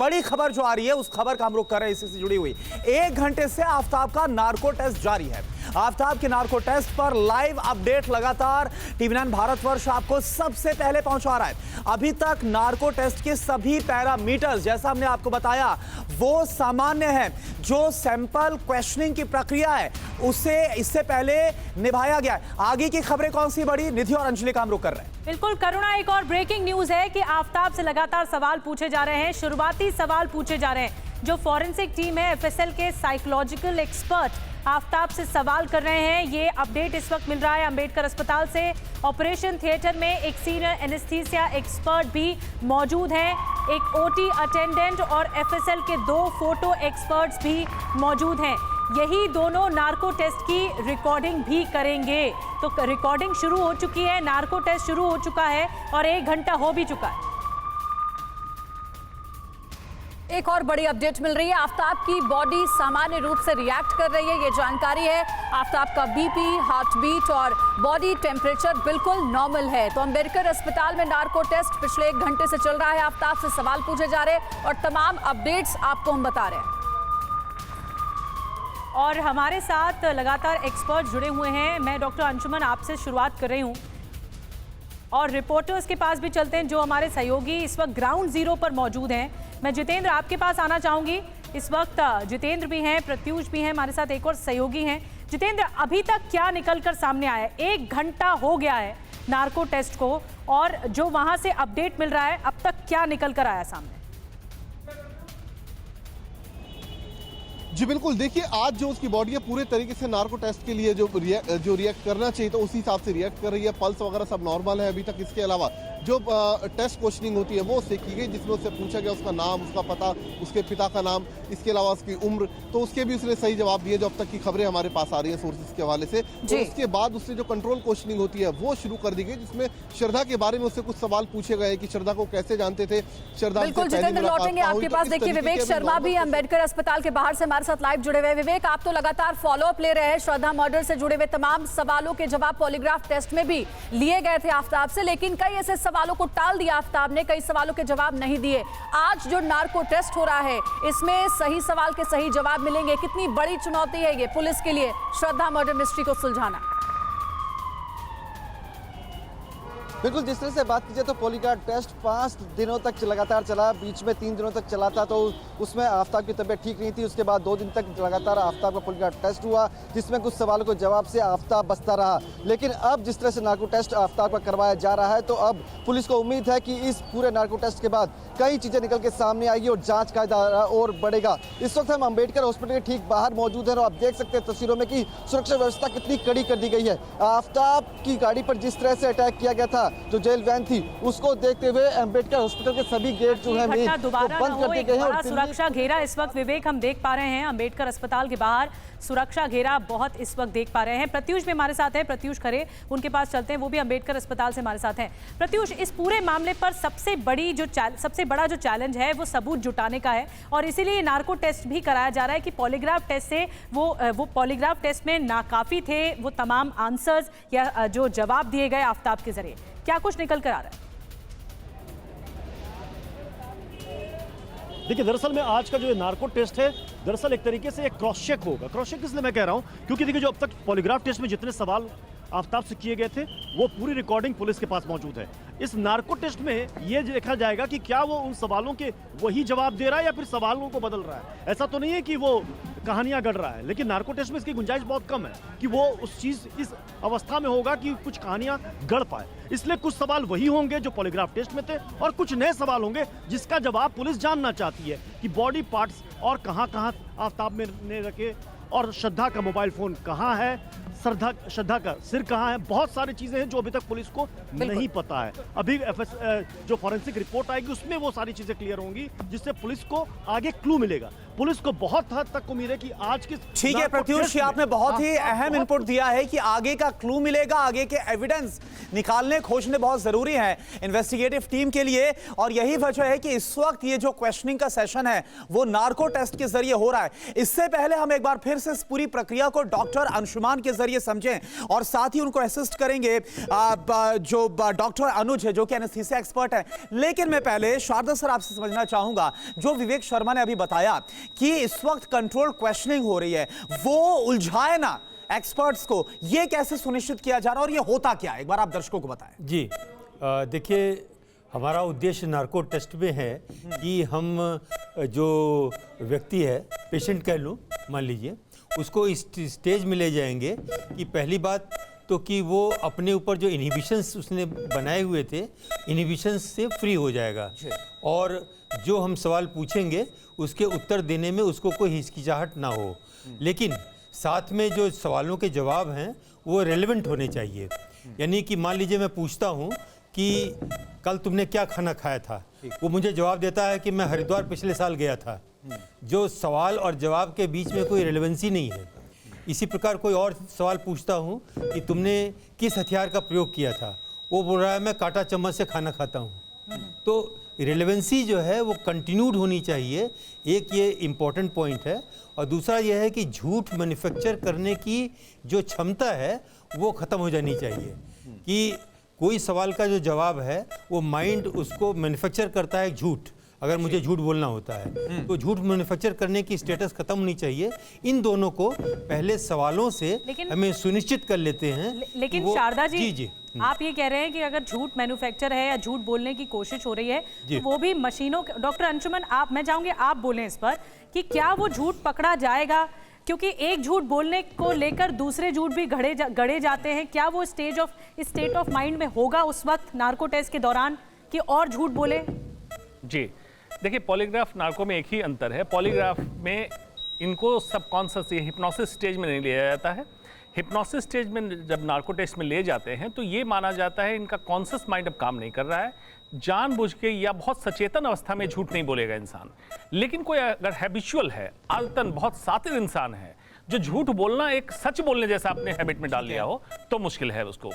बड़ी खबर जो आ रही है उस खबर का हम लोग कर रहे हैं इसी से जुड़ी हुई। 1 घंटे से आफताब का नार्को टेस्ट जारी है। आफताब के नार्को टेस्ट पर लाइव अपडेट लगातार TV9 भारतवर्ष आपको सबसे पहले पहुंचा रहा है। अभी तक नार्को टेस्ट के सभी पैरामीटर्स जैसा हमने आपको बताया वो सामान्य है। जो सैंपल क्वेश्चनिंग की प्रक्रिया है उसे इससे पहले निभाया गया है। आगे की खबरें कौन सी बड़ी, निधि और अंजलि का हम लोग कर रहे हैं। बिल्कुल करुणा, एक और ब्रेकिंग न्यूज है कि आफताब से लगातार सवाल पूछे जा रहे हैं, शुरुआती सवाल पूछे जा रहे हैं। जो फॉरेंसिक टीम है FSL के साइकोलॉजिकल एक्सपर्ट आफताब से सवाल कर रहे हैं। ये अपडेट इस वक्त मिल रहा है अंबेडकर अस्पताल से। ऑपरेशन थिएटर में एक सीनियर एनेस्थीसिया एक्सपर्ट भी मौजूद हैं, एक OT अटेंडेंट और FSL के 2 फोटो एक्सपर्ट्स भी मौजूद हैं। यही दोनों नार्को टेस्ट की रिकॉर्डिंग भी करेंगे। तो रिकॉर्डिंग शुरू हो चुकी है, नार्को टेस्ट शुरू हो चुका है और 1 घंटा हो भी चुका है। एक और बड़ी अपडेट मिल रही है, आफताब की बॉडी सामान्य रूप से रिएक्ट कर रही है, ये जानकारी है। आफताब का BP, हार्ट बीट और बॉडी टेम्परेचर बिल्कुल नॉर्मल है। तो अंबेडकर अस्पताल में नार्को टेस्ट पिछले 1 घंटे से चल रहा है। आफताब से सवाल पूछे जा रहे हैं और तमाम अपडेट्स आपको हम बता रहे हैं। और हमारे साथ लगातार एक्सपर्ट जुड़े हुए हैं। मैं डॉक्टर अंशुमन आपसे शुरुआत कर रही हूँ और रिपोर्टर्स के पास भी चलते हैं जो हमारे सहयोगी इस वक्त ग्राउंड जीरो पर मौजूद हैं। मैं जितेंद्र आपके पास आना चाहूंगी। इस वक्त जितेंद्र भी हैं, प्रत्यूष भी हैं, हमारे साथ एक और सहयोगी हैं। जितेंद्र, अभी तक क्या निकलकर सामने आया है? 1 घंटा हो गया है नार्को टेस्ट को और जो वहां से अपडेट मिल रहा है, अब तक क्या निकल कर आया सामने? जी बिल्कुल, देखिए आज जो उसकी बॉडी है पूरे तरीके से नार्को टेस्ट के लिए जो रिएक्ट करना चाहिए तो उसी हिसाब से रिएक्ट कर रही है। पल्स वगैरह सब नॉर्मल है अभी तक। इसके अलावा जो टेस्ट क्वेश्चनिंग होती है वो उससे की गई, जिसमें उससे पूछा गया उसका नाम, उसका पता, उसके पिता का नाम, इसके अलावा उसकी उम्र, तो उसके भी उसने सही जवाब दिए जो अब तक की खबरें हमारे पास आ रही है सोर्सेज के हवाले से। तो उसके बाद उससे जो कंट्रोल क्वेश्चनिंग होती है वो शुरू कर दी गई, जिसमें श्रद्धा के बारे में उससे कुछ सवाल पूछे गए कि श्रद्धा को कैसे जानते थे, श्रद्धा बिल्कुल जितेंद्र लौटेंगे आपके पास। देखिए विवेक शर्मा भी अंबेडकर अस्पताल के बाहर से हमारे साथ लाइव जुड़े हुए। विवेक, आप तो लगातार फॉलोअप ले रहे हैं, श्रद्धा मर्डर से जुड़े हुए तमाम सवालों के जवाब पॉलीग्राफ टेस्ट में भी लिए गए थे आफताब से, लेकिन कई ऐसे सवालों को टाल दिया आफताब ने, कई सवालों के जवाब नहीं दिए। आज जो नार्को टेस्ट हो रहा है इसमें सही सवाल के सही जवाब मिलेंगे। कितनी बड़ी चुनौती है ये पुलिस के लिए श्रद्धा मर्डर मिस्ट्री को सुलझाना? बिल्कुल, जिस तरह से बात कीजिए तो पॉलीग्राफ टेस्ट 5 दिनों तक लगातार चला, बीच में 3 दिनों तक चला था तो उसमें आफताब की तबीयत ठीक नहीं थी। उसके बाद 2 दिन तक लगातार आफताब का पॉलीग्राफ टेस्ट हुआ, जिसमें कुछ सवालों के जवाब से आफताब बचता रहा। लेकिन अब जिस तरह से नार्को टेस्ट आफताब का करवाया जा रहा है तो अब पुलिस को उम्मीद है कि इस पूरे नार्को टेस्ट के बाद कई चीज़ें निकल के सामने आएगी और जाँच का दायरा और बढ़ेगा। इस वक्त हम अंबेडकर हॉस्पिटल के ठीक बाहर मौजूद हैं और आप देख सकते हैं तस्वीरों में कि सुरक्षा व्यवस्था कितनी कड़ी कर दी गई है। आफताब की गाड़ी पर जिस तरह से अटैक किया गया था, जो जेल वैन थी, उसको देखते हुए अंबेडकर हॉस्पिटल के सभी गेट जो हैं बंद कर दिए गए हैं। सुरक्षा घेरा इस वक्त विवेक हम देख पा रहे हैं अंबेडकर अस्पताल के बाहर, सुरक्षा घेरा बहुत इस वक्त देख पा रहे हैं। प्रत्यूष भी हमारे साथ है, प्रत्यूष खरे, उनके पास चलते हैं, वो भी अंबेडकर अस्पताल से हमारे साथ हैं। प्रत्यूष, इस पूरे मामले पर सबसे बड़ा जो चैलेंज है वो सबूत जुटाने का है और इसीलिए नार्को टेस्ट भी कराया जा रहा है कि पॉलीग्राफ टेस्ट से वो पॉलीग्राफ टेस्ट में नाकाफी थे वो तमाम आंसर्स या जो जवाब दिए गए आफताब के जरिए। क्या कुछ निकल कर आ रहा है? देखिए, दरअसल में आज का जो नार्को टेस्ट है दरअसल एक तरीके से एक क्रॉस चेक होगा। क्रॉस चेक इसलिए मैं कह रहा हूं क्योंकि देखिए जो अब तक पॉलीग्राफ टेस्ट में जितने सवाल आफताब से किए गए थे वो पूरी रिकॉर्डिंग पुलिस के पास मौजूद है। इस नार्को टेस्ट में ये देखा जाएगा कि क्या वो उन सवालों के वही जवाब दे रहा है या फिर सवालों को बदल रहा है। ऐसा तो नहीं है कि वो कहानियां गढ़ रहा है, लेकिन नार्को टेस्ट में इसकी गुंजाइश बहुत कम है कि वो उस चीज इस अवस्था में होगा कि कुछ कहानियां गढ़ पाए। इसलिए कुछ सवाल वही होंगे जो पॉलीग्राफ टेस्ट में थे और कुछ नए सवाल होंगे जिसका जवाब पुलिस जानना चाहती है कि बॉडी पार्ट्स और कहां आफताब ने रखे और श्रद्धा का मोबाइल फोन कहां है, श्रद्धा का सिर कहां है। बहुत सारी चीजें हैं जो अभी तक पुलिस को नहीं पता है। अभी जो फॉरेंसिक रिपोर्ट आएगी उसमें वो सारी चीजें क्लियर होंगी जिससे पुलिस को आगे क्लू मिलेगा। पुलिस को बहुत हद तक उम्मीद है कि आज के ठीक है प्रत्युष, आपने बहुत ही अहम इनपुट दिया है कि आगे का क्लू मिलेगा, आगे के एविडेंस निकालने खोजने बहुत जरूरी है इन्वेस्टिगेटिव टीम के लिए। और यही वजह है कि इस वक्त ये जो क्वेश्चनिंग का सेशन है वो नार्को टेस्ट के जरिए हो रहा है। इससे पहले हम एक बार फिर से इस पूरी प्रक्रिया को डॉक्टर अंशुमान के जरिए समझें और साथ ही उनको असिस्ट करेंगे जो डॉक्टर अनुज है जो कि एनेस्थीसिया एक्सपर्ट है। लेकिन मैं पहले शारदा सर आपसे समझना चाहूंगा, जो विवेक शर्मा ने अभी बताया कि इस वक्त कंट्रोल क्वेश्चनिंग हो रही है, वो उलझाए ना एक्सपर्ट्स को, ये कैसे सुनिश्चित किया जा रहा है और ये होता क्या है, एक बार आप दर्शकों को बताएं। जी देखिए, हमारा उद्देश्य नार्को टेस्ट में है कि हम जो व्यक्ति है, पेशेंट कह लूँ मान लीजिए, उसको इस स्टेज में ले जाएंगे कि पहली बात तो कि वो अपने ऊपर जो इनहिबिशंस उसने बनाए हुए थे, इनहिबिशंस से फ्री हो जाएगा और जो हम सवाल पूछेंगे उसके उत्तर देने में उसको कोई हिचकिचाहट ना हो। लेकिन साथ में जो सवालों के जवाब हैं वो रेलेवेंट होने चाहिए। यानी कि मान लीजिए मैं पूछता हूँ कि कल तुमने क्या खाना खाया था, वो मुझे जवाब देता है कि मैं हरिद्वार पिछले साल गया था। जो सवाल और जवाब के बीच में कोई रेलेवेंसी नहीं है। इसी प्रकार कोई और सवाल पूछता हूँ कि तुमने किस हथियार का प्रयोग किया था, वो बोल रहा है मैं कांटा चम्मच से खाना खाता हूँ। तो रेलेवेंसी जो है वो कंटिन्यूड होनी चाहिए, एक ये इम्पॉर्टेंट पॉइंट है। और दूसरा ये है कि झूठ मैन्युफैक्चर करने की जो क्षमता है वो ख़त्म हो जानी चाहिए कि कोई सवाल का जो जवाब है वो माइंड उसको मैन्युफैक्चर करता है झूठ। अगर मुझे झूठ बोलना होता है तो झूठ मैन्युफैक्चर करने की स्टेटस खत्म होनी चाहिए। इन दोनों को पहले सवालों से हमें सुनिश्चित कर लेते हैं। लेकिन शारदा जी, आप ये कह रहे हैं कि अगर झूठ मैन्युफैक्चर है या झूठ बोलने की कोशिश हो रही है तो वो भी मशीनों, डॉक्टर अंशुमन मैं चाहूंगी आप बोलें इस पर कि क्या वो झूठ पकड़ा जाएगा, क्योंकि एक झूठ बोलने को लेकर दूसरे झूठ भी गढ़े जाते हैं। क्या वो स्टेट ऑफ माइंड में होगा उस वक्त नार्को टेस्ट के दौरान कि और झूठ बोले? जी देखिए, पॉलीग्राफ नार्को में एक ही अंतर है। पॉलीग्राफ में इनको सबकॉन्शियस हिप्नोसिस स्टेज में नहीं लिया जाता है। हिप्नोसिस स्टेज में जब नार्को टेस्ट में ले जाते हैं तो ये माना जाता है इनका कॉन्शियस माइंड अब काम नहीं कर रहा है, जानबूझ के या बहुत सचेतन अवस्था में झूठ नहीं बोलेगा इंसान। लेकिन कोई अगर हैबिचुअल है, आदतन बहुत सातिर इंसान है, जो झूठ बोलना एक सच बोलने जैसा अपने हैबिट में डाल लिया हो, तो मुश्किल है उसको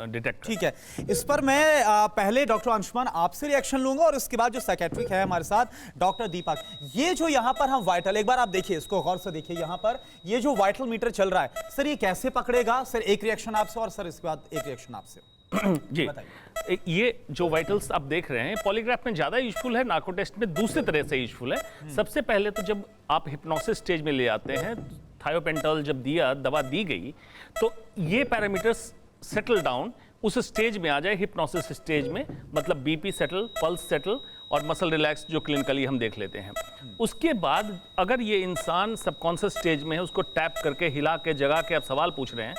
डिटेक्ट। ठीक है, इस पर मैं पहले डॉक्टर अंशुमान आपसे रिएक्शन लूंगा और उसके बाद जो साइकेट्रिक है हमारे साथ डॉक्टर दीपक। ये जो यहाँ पर हम वाइटल, एक बार आप देखिए इसको गौर से देखिए, यहाँ पर ये जो वाइटल मीटर चल रहा है सर, ये कैसे पकड़ेगा? सर एक रिएक्शन आपसे और सर इसके बाद एक रिएक्शन आपसे। जी ये जो वाइटल्स आप देख रहे हैं पॉलीग्राफ में ज़्यादा यूजफुल है, नार्को टेस्ट में दूसरे तरह से यूजफुल है। सबसे पहले तो जब आप हिप्नोसिस स्टेज में ले आते हैं, थायोपेंटल जब दवा दी गई तो ये पैरामीटर्स सेटल डाउन उस स्टेज में आ जाए, हिप्नोसिस स्टेज में, मतलब बीपी सेटल, पल्स सेटल और मसल रिलैक्स जो क्लिनिकली हम देख लेते हैं। उसके बाद अगर ये इंसान सबकॉन्शियस स्टेज में है, उसको टैप करके हिला के जगा के आप सवाल पूछ रहे हैं,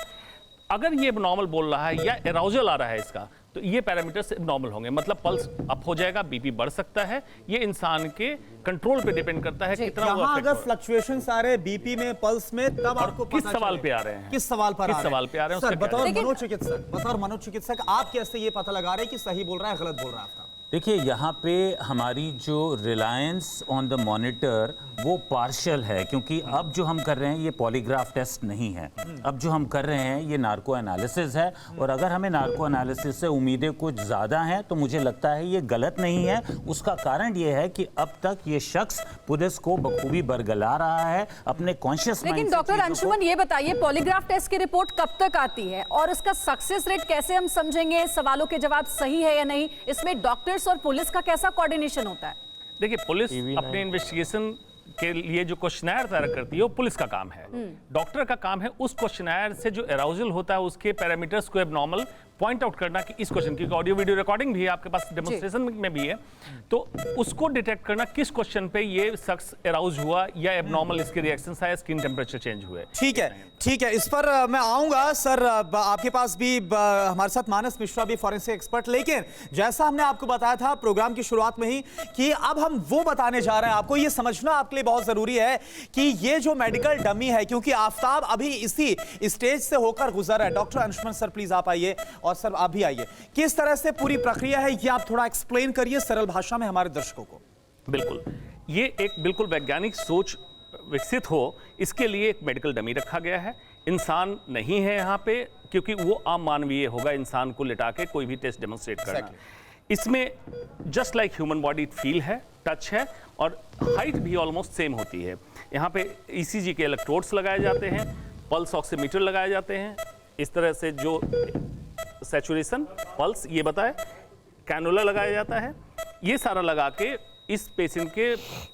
अगर ये नॉर्मल बोल रहा है या एराउजल आ रहा है इसका, तो ये पैरामीटर्स नॉर्मल होंगे, मतलब पल्स अप हो जाएगा, बीपी बढ़ सकता है। ये इंसान के कंट्रोल पे डिपेंड करता है कितना वो यहाँ अफेक्ट अगर फ्लक्चुएशंस आ रहे हैं बीपी में, पल्स में, तब आपको किस पता सवाल चलेगा। पे आ रहे हैं, किस सवाल पर किस सवाल पे आ रहे हैं, सर उसका क्या है? बतौर मनोचिकित्सक आप कैसे ये पता लगा रहे हैं कि सही बोल रहा है गलत बोल रहा है? देखिए, यहाँ पे हमारी जो रिलायंस ऑन द मॉनिटर वो पार्शियल है, क्योंकि अब जो हम कर रहे हैं ये पॉलीग्राफ टेस्ट नहीं है। अब जो हम कर रहे हैं ये नार्को एनालिसिस है, और अगर हमें नार्को एनालिसिस से उम्मीदें कुछ ज़्यादा हैं तो मुझे लगता है ये गलत नहीं है। उसका कारण ये है कि अब तक ये शख्स पुलिस को बखूबी बरगला रहा है अपने कॉन्शियस माइंड। लेकिन डॉक्टर अंशुमन ये बताइए, पॉलीग्राफ टेस्ट की रिपोर्ट कब तक आती है और उसका सक्सेस रेट कैसे हम समझेंगे? सवालों के जवाब सही है या नहीं, इसमें डॉक्टर्स और पुलिस का कैसा कोऑर्डिनेशन होता है? देखिए, पुलिस अपने इन्वेस्टिगेशन के लिए जो क्वेश्चनर तैयार करती है वो पुलिस का काम है। डॉक्टर का काम है उस क्वेश्चनर से जो एराउजल होता है उसके पैरामीटर्स को एबनॉर्मल पॉइंट आउट करना कि इस क्वेश्चन, क्योंकि ऑडियो वीडियो रिकॉर्डिंग भी है आपके पास, डेमोन्स्ट्रेशन में भी है, तो उसको डिटेक्ट करना किस क्वेश्चन पे ये शख्स एराउज हुआ या एबनॉर्मल इसके रिएक्शंस आए, स्किन टेम्परेचर चेंज हुए। ठीक है, इस पर मैं आऊंगा सर। आपके पास भी हमारे साथ मानस मिश्रा भी फॉरेंसिक एक्सपर्ट, लेकिन जैसा हमने आपको बताया था प्रोग्राम की शुरुआत में ही कि अब हम वो बताने जा रहे हैं आपको, ये समझना आपके लिए बहुत जरूरी है कि ये जो मेडिकल डमी है, क्योंकि आफ्ताब अभी इसी स्टेज से होकर गुजर है। डॉक्टर अंशुमन सर प्लीज आप आइए, और सर आप भी आइए। किस तरह से पूरी प्रक्रिया है ये आप थोड़ा एक्सप्लेन करिए सरल भाषा में हमारे दर्शकों को। बिल्कुल, ये एक बिल्कुल वैज्ञानिक सोच विकसित हो, इसके लिए एक मेडिकल डमी रखा गया है। इंसान नहीं है यहाँ पे, क्योंकि वो अमानवीय होगा इंसान को लिटा के कोई भी टेस्ट डेमोन्स्ट्रेट करना। इसमें just like human body feel है, टच है, और हाइट भी ऑलमोस्ट सेम होती है। यहाँ पे ईसीजी के इलेक्ट्रोड्स लगाए जाते हैं, पल्स ऑक्सीमीटर लगाए जाते हैं, इस तरह से जो सैचुरेशन पल्स ये बताए, कैनुला लगाया जाता है। ये सारा लगा के इस पेशेंट के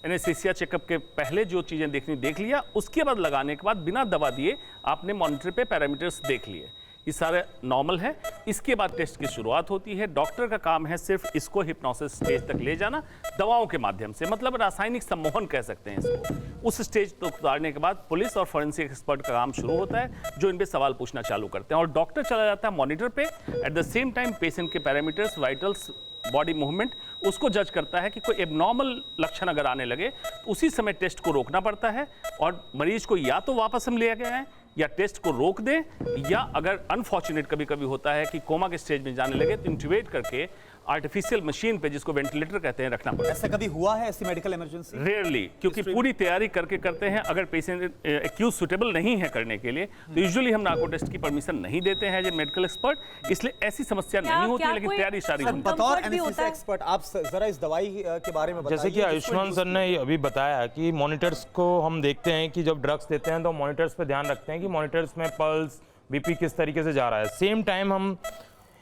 एनेस्थीसिया चेकअप के पहले जो चीज़ें देखनी देख लिया, उसके बाद लगाने के बाद बिना दवा दिए आपने मॉनिटर पे पैरामीटर्स देख लिए, ये सारे नॉर्मल है। इसके बाद टेस्ट की शुरुआत होती है। डॉक्टर का काम है सिर्फ इसको हिप्नोसिस स्टेज तक ले जाना दवाओं के माध्यम से, मतलब रासायनिक सम्मोहन कह सकते हैं इसको। उस स्टेज तक उतारने के बाद पुलिस और फॉरेंसिक एक्सपर्ट का काम शुरू होता है, जो इन पे सवाल पूछना चालू करते हैं, और डॉक्टर चला जाता है मॉनिटर पे। Eight the same time patient के पैरामीटर्स, वाइटल्स, बॉडी मूवमेंट उसको जज करता है कि कोई एबनॉर्मल लक्षण अगर आने लगे तो उसी समय टेस्ट को रोकना पड़ता है, और मरीज को या तो वापस हम ले गए हैं या टेस्ट को रोक दें, या अगर अनफॉर्चुनेट कभी कभी होता है कि कोमा के स्टेज में जाने लगे तो इंट्यूबेट करके आर्टिफिशियल मशीन पे, जिसको वेंटिलेटर कहते हैं, रखना पड़ता है। ऐसा कभी हुआ है, ऐसी मेडिकल इमरजेंसी? रेयरली, क्योंकि पूरी तैयारी करके करते हैं। अगर पेशेंट एक्यूज सुटेबल नहीं है करने के लिए तो यूजुअली हम नार्को टेस्ट की परमिशन नहीं देते हैं एज ए मेडिकल एक्सपर्ट, इसलिए ऐसी समस्या नहीं होती, लेकिन तैयारी सारी होती है। बतौर एनेस्थीसिया एक्सपर्ट आप जरा इस दवाई के बारे में बताइए। जैसे कि आयुष्मान सर ने अभी बताया कि मॉनिटर्स को हम देखते हैं कि जब ड्रग्स देते हैं तो मॉनिटर्स पे ध्यान रखते हैं कि मॉनिटर्स में पल्स, बीपी किस तरीके से जा रहा है। सेम टाइम हम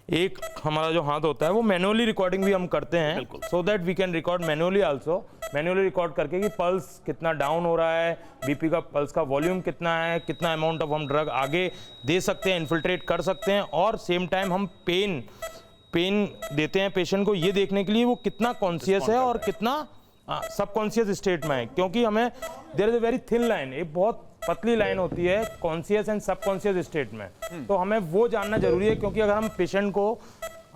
एक हमारा जो हाथ होता है वो मैनुअली रिकॉर्डिंग भी हम करते हैं, so that we can record manually also, manually record करके कि पल्स कितना डाउन हो रहा है, बीपी का पल्स का वॉल्यूम कितना है, कितना अमाउंट ऑफ हम ड्रग आगे दे सकते हैं, इन्फिल्ट्रेट कर सकते हैं, और सेम टाइम हम पेन देते हैं पेशेंट को ये देखने के लिए वो कितना कॉन्शियस है और कितना सबकॉन्शियस स्टेट में है, क्योंकि हमें there is a very thin line, एक बहुत पतली लाइन होती है कॉन्शियस एंड सबकॉन्शियस स्टेट में, तो हमें वो जानना जरूरी है, क्योंकि अगर हम पेशेंट को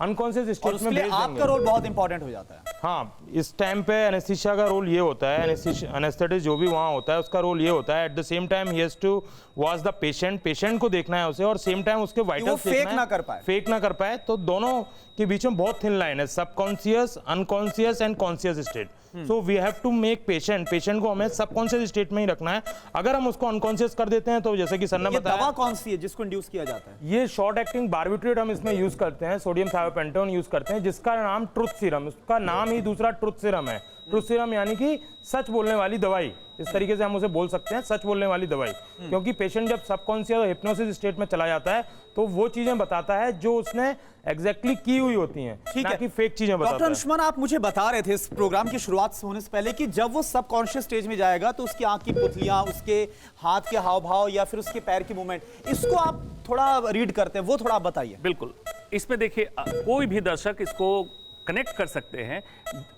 अनकॉन्शियस स्टेट में भेज देंगे, आपका रोल बहुत इंपॉर्टेंट हो जाता है। हाँ, इस टाइम पे एनेस्थीसिया का रोल ये होता है, एनेस्थेटिस्ट जो भी वहाँ होता है उसका रोल ये होता है, एट द सेम टाइम ही has to watch the patient को देखना है उसे, और सेम टाइम उसके वाइटल्स फेक ना कर पाए, तो दोनों के बीच में बहुत थिन लाइन है, subconscious, unconscious and conscious state. So we have to make patient को हमें सबकॉन्शियस स्टेट में ही रखना है। अगर हम उसको अनकॉन्शियस कर देते हैं तो जैसे कि सर ने बताया, दवा कौन सी है जिसको इंड्यूस किया जाता है? ये शॉर्ट एक्टिंग बार्बिट्रेट हम इसमें यूज करते हैं, सोडियम थायोपेंटोन यूज करते हैं, जिसका नाम ट्रुथ सीरम, उसका नाम ही दूसरा ट्रुथ सीरम है। ट्रुथ सीरम यानी कि सच बोलने वाली दवाई, इस तरीके से हम उसे बोल सकते हैं, सच बोलने वाली दवाई, क्योंकि पेशेंट जब सबकॉन्शियस और हिप्नोसिस स्टेट में चला जाता है तो वो चीजें बताता है जो उसने एग्जैक्टली की हुई होती हैं, ना कि फेक चीजें बताता है। डॉक्टर अंशुमन, आप मुझे बता रहे थे इस प्रोग्राम की शुरुआत होने से पहले कि जब वो सबकॉन्शियस स्टेज में जाएगा तो उसकी आंख की पुतलियां, उसके हाथ के हाव भाव या फिर उसके पैर की मूवमेंट, इसको आप थोड़ा रीड करते हैं, वो थोड़ा आप बताइए। बिल्कुल, इसमें देखिए कोई भी दर्शक इसको कनेक्ट कर सकते हैं।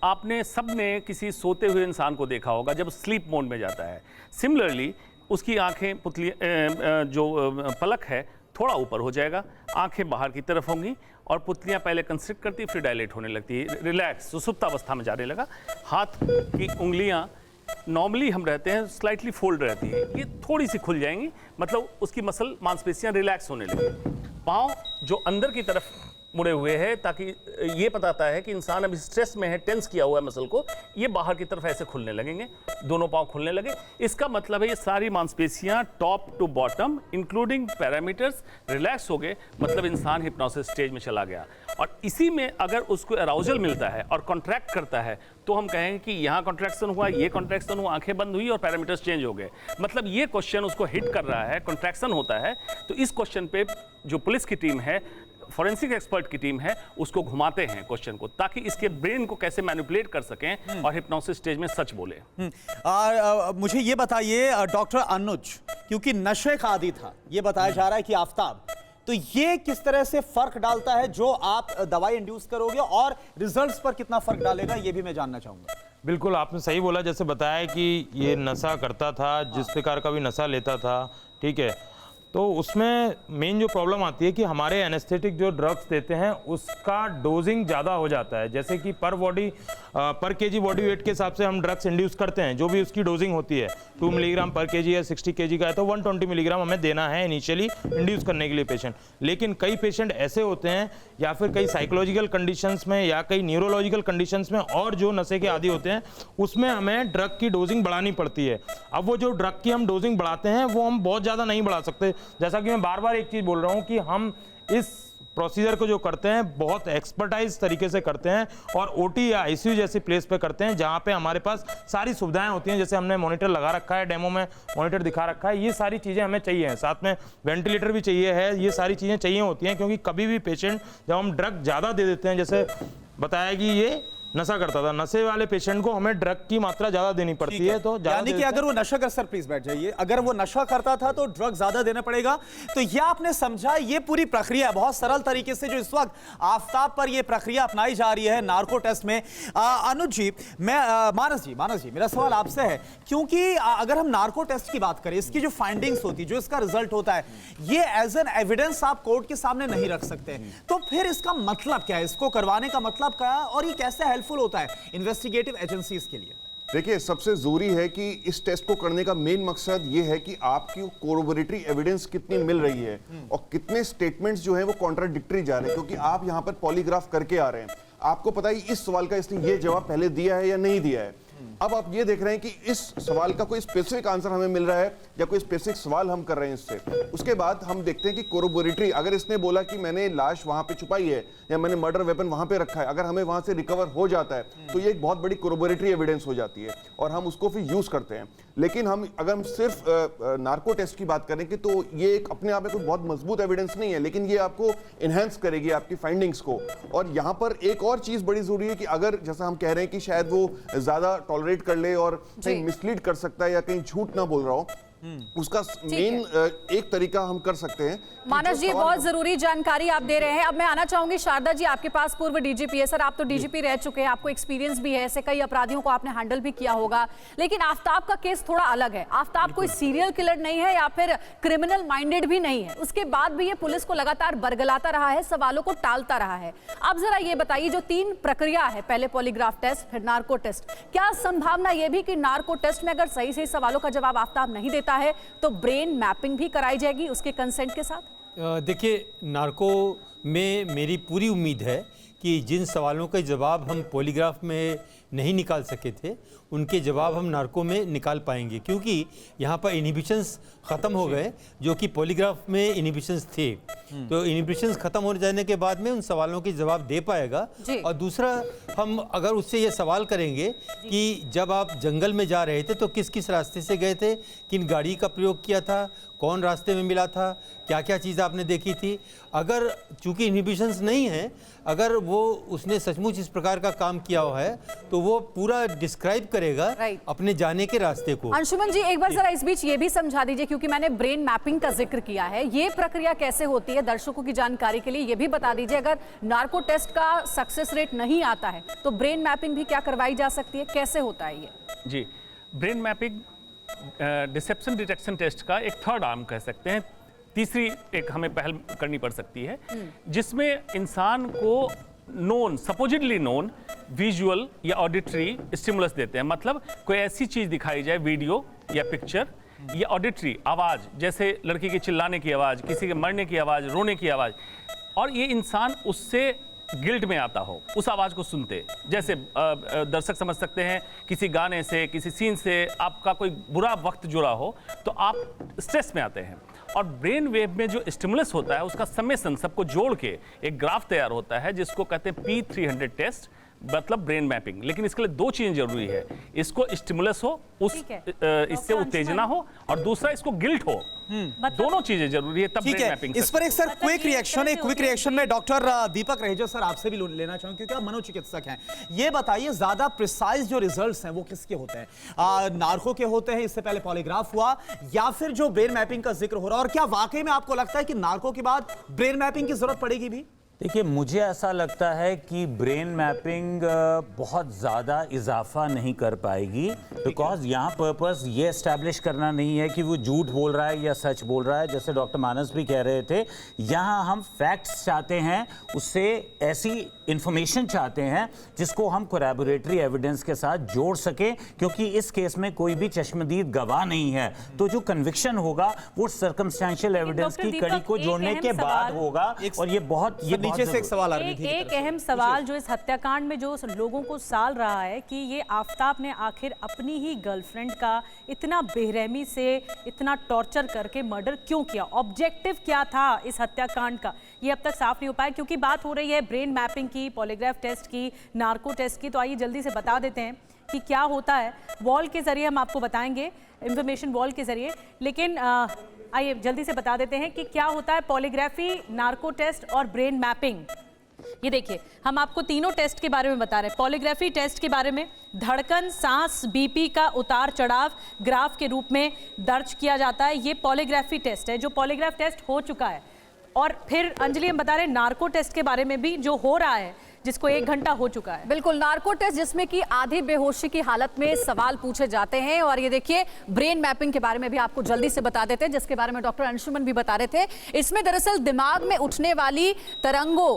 आपने सबने किसी सोते हुए इंसान को देखा होगा जब स्लीप मोड में जाता है, सिमिलरली उसकी आंखें पुतली जो पलक है थोड़ा ऊपर हो जाएगा, आंखें बाहर की तरफ होंगी और पुतलियां पहले कंस्ट्रिक्ट करती फिर डायलेट होने लगती है, रिलैक्स सुसुप्तावस्था में जाने लगा। हाथ की उंगलियां नॉर्मली हम रहते हैं स्लाइटली फोल्ड रहती है, ये थोड़ी सी खुल जाएंगी, मतलब उसकी मसल मांसपेशियां रिलैक्स होने लगी। पाँव जो अंदर की तरफ मुड़े हुए हैं ताकि ये बताता है कि इंसान अभी स्ट्रेस में है, टेंस किया हुआ है मसल को, ये बाहर की तरफ ऐसे खुलने लगेंगे, दोनों पांव खुलने लगे। इसका मतलब है ये सारी मांसपेशियां top to bottom including parameters relax हो गए, मतलब इंसान हिप्नोसिस स्टेज में चला गया। और इसी में अगर उसको अराउजल मिलता है और कॉन्ट्रैक्ट करता है तो हम कहेंगे कि यहाँ कॉन्ट्रैक्शन हुआ, ये कॉन्ट्रैक्शन हुआ, आंखें बंद हुई और पैरामीटर्स चेंज हो गए, मतलब ये क्वेश्चन उसको हिट कर रहा है, कॉन्ट्रैक्शन होता है। तो इस क्वेश्चन पे जो पुलिस की टीम है, फॉरेंसिक एक्सपर्ट की टीम है, उसको घुमाते हैं क्वेश्चन को, ताकि इसके ब्रेन को कैसे मैनिपुलेट कर सकें और हिप्नोसिस स्टेज में सच बोले। मुझे ये बताइए डॉक्टर अनुज, क्योंकि नशे का आदी था, ये बताया जा रहा है कि आफताब, तो ये किस तरह से फर्क डालता है जो आप दवाई इंड्यूस करोगे और रिजल्ट्स पर कितना फर्क डालेगा, ये भी मैं जानना चाहूंगा। बिल्कुल, आपने सही बोला, जैसे बताया कि ये नशा करता था, जिस प्रकार का भी नशा लेता था, ठीक है, तो तो उसमें मेन जो प्रॉब्लम आती है कि हमारे एनेस्थेटिक जो ड्रग्स देते हैं उसका डोजिंग ज़्यादा हो जाता है। जैसे कि पर केजी बॉडी वेट के हिसाब से हम ड्रग्स इंड्यूस करते हैं, जो भी उसकी डोजिंग होती है 2 मिलीग्राम पर केजी या 60 केजी का है तो 120 मिलीग्राम हमें देना है इनिशियली इंड्यूस करने के लिए पेशेंट। लेकिन कई पेशेंट ऐसे होते हैं या फिर कई साइकोलॉजिकल कंडीशंस में या कई न्यूरोलॉजिकल कंडीशंस में और जो नशे के आदी होते हैं उसमें हमें ड्रग की डोजिंग बढ़ानी पड़ती है। अब वो जो ड्रग की हम डोजिंग बढ़ाते हैं वो हम बहुत ज़्यादा नहीं बढ़ा सकते। जैसा कि मैं बार बार एक चीज़ बोल रहा हूँ कि हम इस प्रोसीजर को जो करते हैं बहुत एक्सपर्टाइज तरीके से करते हैं और ओटी या आईसीयू जैसी प्लेस पे करते हैं जहाँ पे हमारे पास सारी सुविधाएं होती हैं। जैसे हमने मॉनिटर लगा रखा है, डेमो में मॉनिटर दिखा रखा है, ये सारी चीज़ें हमें चाहिए हैं। साथ में वेंटिलेटर भी चाहिए है, ये सारी चीज़ें चाहिए होती हैं क्योंकि कभी भी पेशेंट जब हम ड्रग ज़्यादा दे देते हैं, जैसे बताया कि ये नशा करता था, नशे वाले पेशेंट को हमें ड्रग की मात्रा ज्यादा देनी पड़ती है। तो यानी कि अगर वो नशा कर, सर प्लीज बैठ जाइए, अगर वो नशा करता था तो ड्रग ज्यादा देना पड़ेगा। तो ये आपने समझा, ये पूरी प्रक्रिया बहुत सरल तरीके से जो इस वक्त आफ्ताब पर ये प्रक्रिया अपनाई जा रही है नार्को टेस्ट में। अनुज जी, मैं मानस जी मेरा सवाल आपसे है, क्योंकि अगर हम नार्को टेस्ट की बात करें, इसकी जो फाइंडिंग्स होती है, जो इसका रिजल्ट होता है, ये एज एन एविडेंस आप कोर्ट के सामने नहीं रख सकते, तो फिर इसका मतलब क्या है, इसको करवाने का मतलब क्या है और ये कैसे हेल्पफुल होता है इन्वेस्टिगेटिव एजेंसीज के लिए? देखिए, सबसे जरूरी है कि इस टेस्ट को करने का मेन मकसद ये है कि आपकी कोरोबोरेटरी एविडेंस कितनी मिल रही है और कितने स्टेटमेंट्स जो हैं वो कॉन्ट्राडिक्टरी जा रहे हैं, क्योंकि आप यहां पर पॉलीग्राफ करके आ रहे हैं। आपको पता ही इस सवाल का इसने ये जवाब पहले दिया है या नहीं दिया है। अब आप ये देख रहे हैं कि इस सवाल का कोई स्पेसिफिक आंसर हमें मिल रहा है या कोई स्पेसिफिक सवाल हम कर रहे हैं इससे। उसके बाद हम देखते हैं कि कोरोबोरेटरी, अगर इसने बोला कि मैंने लाश वहां पे छुपाई है या मैंने मर्डर वेपन वहां पे रखा है, अगर हमें वहां से रिकवर हो जाता है तो ये एक बहुत बड़ी कोरोबोरेटरी एविडेंस हो जाती है और हम उसको फिर यूज करते हैं। लेकिन अगर हम सिर्फ नार्को टेस्ट की बात करें कि तो ये एक अपने आप में कोई बहुत मजबूत एविडेंस नहीं है, लेकिन ये आपको एनहेंस करेगी आपकी फाइंडिंग्स को। और यहाँ पर एक और चीज बड़ी जरूरी है कि अगर जैसा हम कह रहे हैं कि शायद वो ज्यादा टॉलरेट कर ले और कहीं मिसलीड कर सकता है या कहीं झूठ ना बोल रहा हो, उसका मेन एक तरीका हम कर सकते हैं। मानस जी, बहुत जरूरी जानकारी आप दे रहे हैं। अब मैं आना चाहूंगी शारदा जी, आपके पास पूर्व डीजीपी है। सर, आप तो डीजीपी रह चुके हैं, आपको एक्सपीरियंस भी है, ऐसे कई अपराधियों को आपने हैंडल भी किया होगा। लेकिन आफ्ताब का केस थोड़ा अलग है। आफ्ताब कोई सीरियल किलर नहीं है या फिर क्रिमिनल माइंडेड भी नहीं है। उसके बाद भी ये पुलिस को लगातार बरगलाता रहा है, सवालों को टालता रहा है। अब जरा ये बताइए, जो 3 प्रक्रिया है, पहले पॉलीग्राफ टेस्ट, फिर नार्को टेस्ट, क्या संभावना यह भी कि नार्को टेस्ट में अगर सही सही सवालों का जवाब आफ्ताब नहीं देता है तो ब्रेन मैपिंग भी कराई जाएगी उसके कंसेंट के साथ? देखिए, नार्को में मेरी पूरी उम्मीद है कि जिन सवालों के जवाब हम पॉलीग्राफ में नहीं निकाल सके थे, उनके जवाब हम नार्को में निकाल पाएंगे, क्योंकि यहाँ पर इनहिबिशंस ख़त्म हो गए जो कि पॉलीग्राफ में इनहिबिशंस थे। तो इनहिबिशंस ख़त्म हो जाने के बाद में उन सवालों के जवाब दे पाएगा। और दूसरा, हम अगर उससे ये सवाल करेंगे कि जब आप जंगल में जा रहे थे तो किस किस रास्ते से गए थे, किन गाड़ी का प्रयोग किया था, कौन रास्ते में मिला था, क्या क्या चीज़ आपने देखी थी, अगर चूंकि इनहिबिशंस नहीं है, अगर वो उसने सचमुच इस प्रकार का काम किया हुआ है तो वो पूरा डिस्क्राइब करेगा अपने जाने के रास्ते को। अंशुमन जी, एक बार जरा इस बीच ये भी समझा दीजिए, क्योंकि मैंने ब्रेन मैपिंग का जिक्र किया है, ये प्रक्रिया कैसे होती है, दर्शकों की जानकारी के लिए ये भी बता दीजिए। अगर नार्को टेस्ट का सक्सेस रेट नहीं आता है तो ब्रेन मैपिंग भी क्या करवाई जा सकती है, कैसे होता है ये? जी, brain mapping deception detection test का एक थर्ड आर्म कह सकते हैं, तीसरी एक हमें पहल करनी पड़ सकती है, जिसमें इंसान को नोन, सपोजिटली नोन विजुअल या ऑडिटरी स्टिमुलस देते हैं। मतलब कोई ऐसी चीज दिखाई जाए, वीडियो या पिक्चर या ऑडिटरी आवाज, जैसे लड़की के चिल्लाने की आवाज, किसी के मरने की आवाज, रोने की आवाज, और ये इंसान उससे गिल्ट में आता हो उस आवाज को सुनते। जैसे दर्शक समझ सकते हैं, किसी गाने से, किसी सीन से आपका कोई बुरा वक्त जुड़ा हो तो आप स्ट्रेस में आते हैं, और ब्रेन वेव में जो स्टिमुलस होता है उसका समेसन सबको जोड़ के एक ग्राफ तैयार होता है जिसको कहते हैं P300 टेस्ट, मतलब ब्रेन मैपिंग। लेकिन इसके लिए 2 चीजें जरूरी है, इसको स्टिमुलस हो, इससे उत्तेजना हो, और दूसरा इसको गिल्ट हो। दोनों चीजें जरूरी है, तब ब्रेन मैपिंग। इस पर एक सर क्विक रिएक्शन में डॉक्टर दीपक रहेजा सर आपसे भी लेना चाहूंगा, क्योंकि आप मनोचिकित्सक हैं। ये बताइए, ज्यादा प्रिसाइज जो रिजल्ट्स हैं वो किसके होते हैं, नार्को के होते हैं, इससे पहले पॉलीग्राफ हुआ, या फिर जो ब्रेन मैपिंग का जिक्र हो रहा है? और क्या वाकई में आपको लगता है कि नार्को के बाद ब्रेन मैपिंग की जरूरत पड़ेगी भी? देखिए, मुझे ऐसा लगता है कि ब्रेन मैपिंग बहुत ज़्यादा इजाफा नहीं कर पाएगी, बिकॉज यहाँ पर्पस ये एस्टैब्लिश करना नहीं है कि वो झूठ बोल रहा है या सच बोल रहा है। जैसे डॉक्टर मानस भी कह रहे थे, यहाँ हम फैक्ट्स चाहते हैं, उससे ऐसी इंफॉर्मेशन चाहते हैं जिसको हम कोलैबोरेटरी एविडेंस के साथ जोड़ सकें, क्योंकि इस केस में कोई भी चश्मदीद गवाह नहीं है। तो जो कन्विक्शन होगा वो सर्कमस्टेंशियल एविडेंस की कड़ी को जोड़ने के बाद होगा। और ये बहुत नीचे से एक सवाल आ रही थी। एक अहम सवाल जो इस हत्याकांड में जो लोगों को साल रहा है कि ये आफताब ने आखिर अपनी ही गर्लफ्रेंड का इतना बेरहमी से, इतना टॉर्चर करके मर्डर क्यों किया? ऑब्जेक्टिव क्या था इस हत्याकांड का? ये अब तक साफ नहीं हो पाया, क्योंकि बात हो रही है ब्रेन मैपिंग की, पॉलीग्राफ टेस्ट की, नार्को टेस्ट की। तो आइए जल्दी से बता देते हैं कि क्या होता है। वॉल के जरिए हम आपको बताएंगे, इंफॉर्मेशन वॉल के जरिए। लेकिन आइए जल्दी से बता देते हैं कि क्या होता है पॉलीग्राफी, नार्को टेस्ट और ब्रेन मैपिंग। ये देखिए, हम आपको तीनों टेस्ट के बारे में बता रहे हैं। पॉलीग्राफी टेस्ट के बारे में धड़कन, सांस, बीपी का उतार चढ़ाव ग्राफ के रूप में दर्ज किया जाता है। ये पॉलीग्राफी टेस्ट है जो पॉलीग्राफ टेस्ट हो चुका है। और फिर अंजलि हम बता रहे हैं नार्को टेस्ट के बारे में भी, जो हो रहा है, जिसको 1 घंटा हो चुका है। बिल्कुल, नार्को टेस्ट जिसमें कि आधी बेहोशी की हालत में सवाल पूछे जाते हैं। और ये देखिए, ब्रेन मैपिंग के बारे में भी आपको जल्दी से बता देते हैं, जिसके बारे में डॉक्टर अंशुमन भी बता रहे थे। इसमें दरअसल दिमाग में उठने वाली तरंगों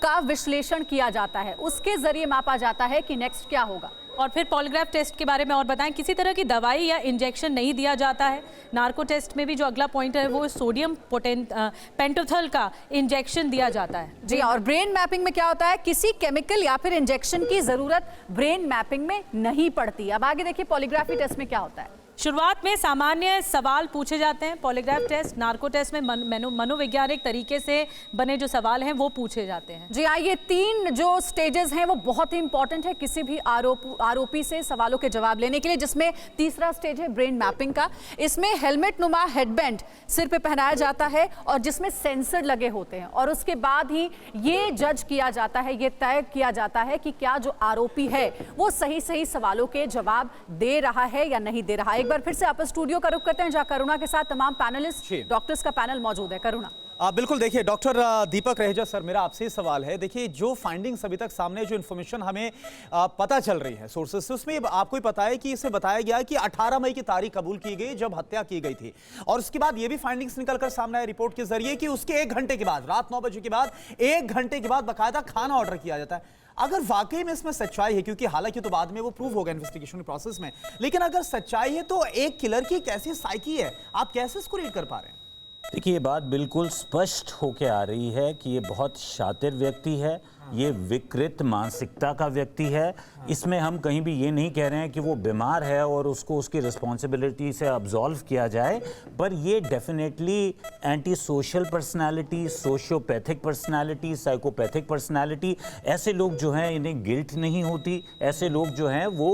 का विश्लेषण किया जाता है, उसके जरिए मापा जाता है कि नेक्स्ट क्या होगा। और फिर पॉलीग्राफ टेस्ट के बारे में और बताएं, किसी तरह की दवाई या इंजेक्शन नहीं दिया जाता है। नार्को टेस्ट में भी जो अगला पॉइंट है वो सोडियम पेंटोथल का इंजेक्शन दिया जाता है। जी, और ब्रेन मैपिंग में क्या होता है, किसी केमिकल या फिर इंजेक्शन की जरूरत ब्रेन मैपिंग में नहीं पड़ती। अब आगे देखिए पॉलीग्राफी टेस्ट में क्या होता है। शुरुआत में सामान्य सवाल पूछे जाते हैं। पॉलीग्राफ टेस्ट, नार्को टेस्ट में मनोवैज्ञानिक तरीके से बने जो सवाल हैं वो पूछे जाते हैं। जी हाँ, ये 3 जो स्टेजेस हैं वो बहुत ही इंपॉर्टेंट है किसी भी आरोपी से सवालों के जवाब लेने के लिए, जिसमें तीसरा स्टेज है ब्रेन मैपिंग का। इसमें हेलमेट नुमा हेडबैंड सिर पे पहनाया जाता है और जिसमें सेंसर लगे होते हैं, और उसके बाद ही ये जज किया जाता है, ये तय किया जाता है कि क्या जो आरोपी है वो सही सवालों के जवाब दे रहा है या नहीं दे रहा है। एक बार फिर से आप स्टूडियो का रुख करते हैं, जहां करुणा के साथ तमाम पैनलिस्ट, डॉक्टर्स का पैनल मौजूद है। करुणा। बिल्कुल, देखिए डॉक्टर दीपक रहेजा सर, मेरा आपसे सवाल है। देखिए, जो फाइंडिंग्स अभी तक सामने, जो इन्फॉर्मेशन हमें पता चल रही है सोर्सेस से, उसमें आपको ही पता है कि इसे बताया गया कि 18 मई की तारीख कबूल की गई जब हत्या की गई थी। और उसके बाद ये भी फाइंडिंग्स निकलकर सामने आए रिपोर्ट के जरिए कि उसके 1 घंटे के बाद, रात 9 बजे के बाद 1 घंटे के बाद बाकायदा खाना ऑर्डर किया जाता है। अगर वाकई में इसमें सच्चाई है, क्योंकि हालांकि तो बाद में वो प्रूव होगा इन्वेस्टिगेशन प्रोसेस में, लेकिन अगर सच्चाई है तो एक किलर की कैसी साइकी है, आप कैसे इसको रीड कर पा रहे हैं? देखिए, ये बात बिल्कुल स्पष्ट होके आ रही है कि ये बहुत शातिर व्यक्ति है, ये विकृत मानसिकता का व्यक्ति है। इसमें हम कहीं भी ये नहीं कह रहे हैं कि वो बीमार है और उसको उसकी रिस्पॉन्सिबिलिटी से अब्सॉल्व किया जाए, पर ये definitely anti social personality, sociopathic personality, psychopathic personality, ऐसे लोग जो हैं इन्हें गिल्ट नहीं होती। ऐसे लोग जो हैं वो